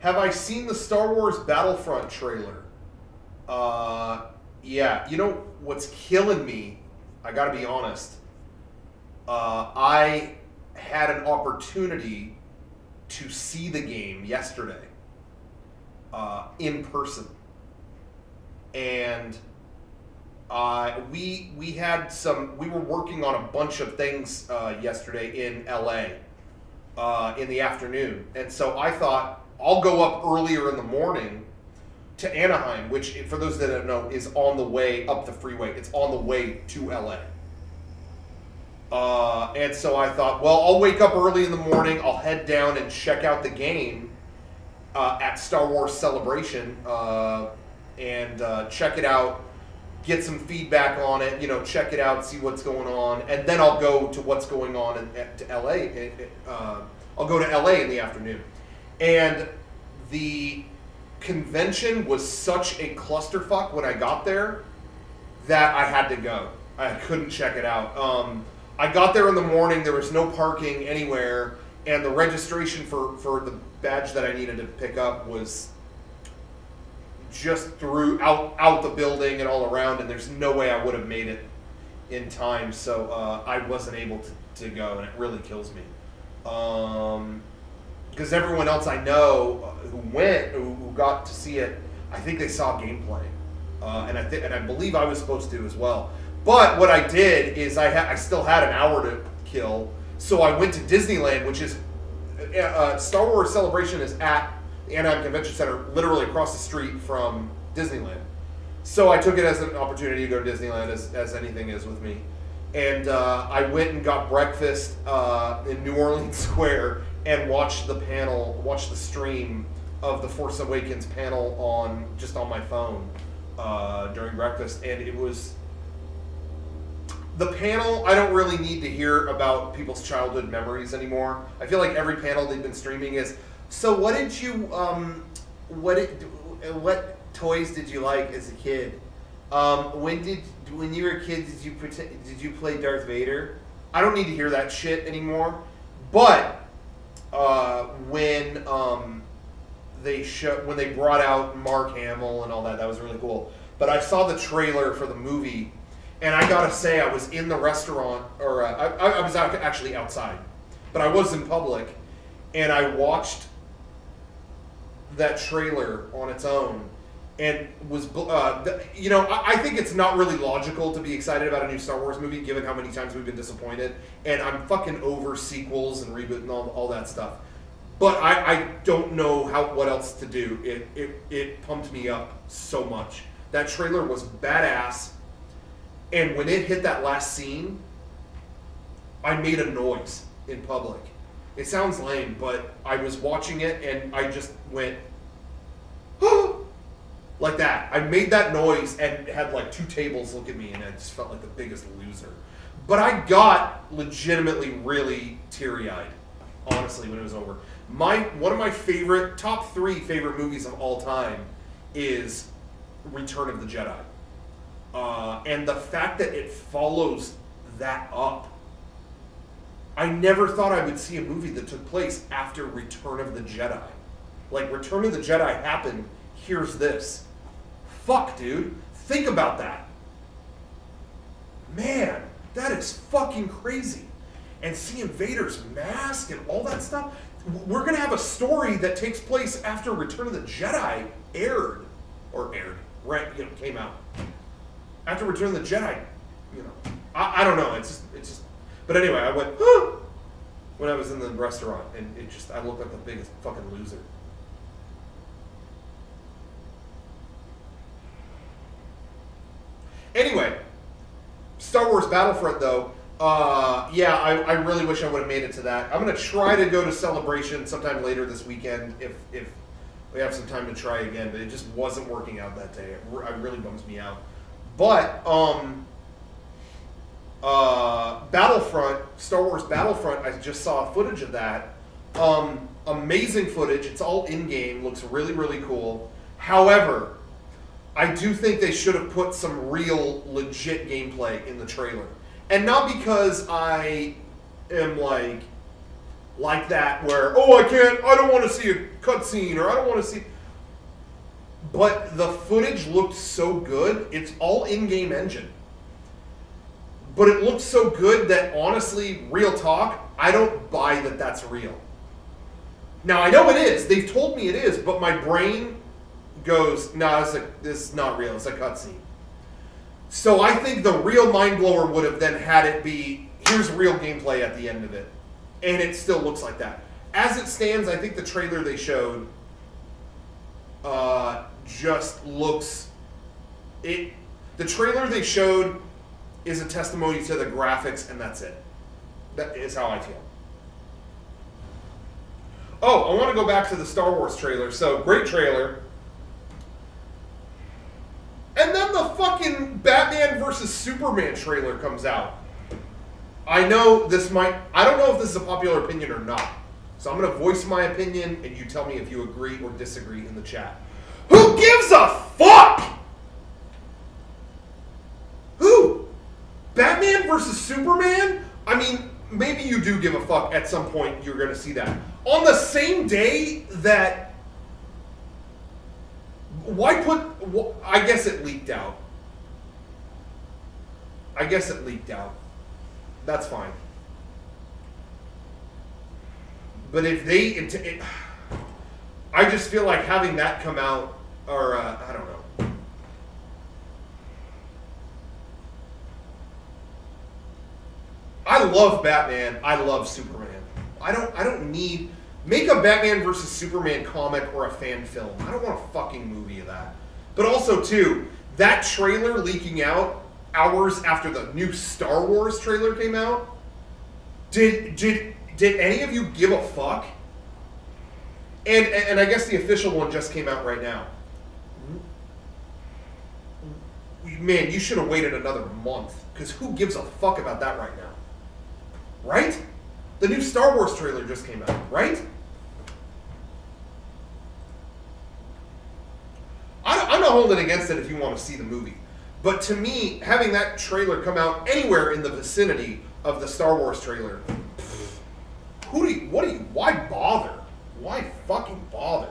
Have I seen the Star Wars Battlefront trailer? Yeah. You know what's killing me? I gotta be honest. I had an opportunity to see the game yesterday in person, and we were working on a bunch of things yesterday in LA in the afternoon, and so I thought I'll go up earlier in the morning to Anaheim, which, for those that don't know, is on the way up the freeway. It's on the way to LA. And so I thought, well, I'll wake up early in the morning, I'll head down and check out the game at Star Wars Celebration, and check it out, get some feedback on it, check it out, see what's going on, and then I'll go to what's going on to LA. I'll go to LA in the afternoon. And the convention was such a clusterfuck when I got there that I had to go. I couldn't check it out. I got there in the morning, there was no parking anywhere, and the registration for the badge that I needed to pick up was just out the building and all around, and there's no way I would have made it in time, so I wasn't able to go, and it really kills me. Because everyone else I know who got to see it, I think they saw gameplay, and I believe I was supposed to as well. But what I did is I still had an hour to kill, so I went to Disneyland, which is Star Wars Celebration is at the Anaheim Convention Center, literally across the street from Disneyland. So I took it as an opportunity to go to Disneyland, as anything is with me. And I went and got breakfast in New Orleans Square and watched the stream of the Force Awakens panel on my phone during breakfast, and it was the panel. I don't really need to hear about people's childhood memories anymore. I feel like every panel they've been streaming is, so what did you what toys did you like as a kid? When you were a kid, did you play Darth Vader? I don't need to hear that shit anymore. But when they brought out Mark Hamill and all that was really cool. But I saw the trailer for the movie, and I gotta say, I was in the restaurant, or I was actually outside, but I was in public, and I watched that trailer on its own, and was, I think it's not really logical to be excited about a new Star Wars movie, given how many times we've been disappointed, and I'm fucking over sequels and reboot and all that stuff. But I don't know what else to do. It pumped me up so much. That trailer was badass, and when it hit that last scene, I made a noise in public. It sounds lame, but I was watching it and I just went, like that. I made that noise and had like 2 tables look at me, and I just felt like the biggest loser. But I got legitimately really teary-eyed, honestly, when it was over. One of my top 3 favorite movies of all time is Return of the Jedi. And the fact that it follows that up. I never thought I would see a movie that took place after Return of the Jedi. Like, Return of the Jedi happened, here's this. Fuck, dude. Think about that. Man, that is fucking crazy. And seeing Vader's mask and all that stuff. We're going to have a story that takes place after Return of the Jedi came out. After Return of the Jedi, I don't know. It's just. But anyway, I went when I was in the restaurant, and I looked like the biggest fucking loser. Anyway, Star Wars Battlefront, though, I really wish I would have made it to that. I'm going to try to go to Celebration sometime later this weekend if we have some time to try again, but it just wasn't working out that day. It really bums me out. But, Battlefront, Star Wars Battlefront, I just saw footage of that. Amazing footage. It's all in-game. Looks really, really cool. However, I do think they should have put some real, legit gameplay in the trailer. And not because I am, like, like that where, oh, I don't want to see a cutscene, or I don't want to see... But the footage looked so good. It's all in-game engine. But it looked so good that, honestly, real talk, I don't buy that that's real. Now, I know it is. They've told me it is, but my brain goes, nah, this is not real. It's a cutscene. So I think the real mind blower would have then had it be, here's real gameplay at the end of it. And it still looks like that. As it stands, I think the trailer they showed just looks... The trailer they showed is a testimony to the graphics, and that's it. That is how I feel. Oh, I want to go back to the Star Wars trailer. So, great trailer. And then the fucking Batman vs. Superman trailer comes out. I know this might... I don't know if this is a popular opinion or not. So I'm going to voice my opinion, and you tell me if you agree or disagree in the chat. Who gives a fuck? Who? Batman versus Superman? I mean, maybe you do give a fuck at some point. You're going to see that. On the same day that... Why put... I guess it leaked out. That's fine. But if they... I just feel like having that come out, or I don't know. I love Batman. I love Superman. I don't need... Make a Batman versus Superman comic or a fan film. I don't want a fucking movie of that. But also, too, that trailer leaking out hours after the new Star Wars trailer came out, did any of you give a fuck? And I guess the official one just came out right now. Man, you should have waited another month, because who gives a fuck about that right now? Right? The new Star Wars trailer just came out, right? I'm not holding against it if you want to see the movie. But to me, having that trailer come out anywhere in the vicinity of the Star Wars trailer, why bother? Why fucking bother?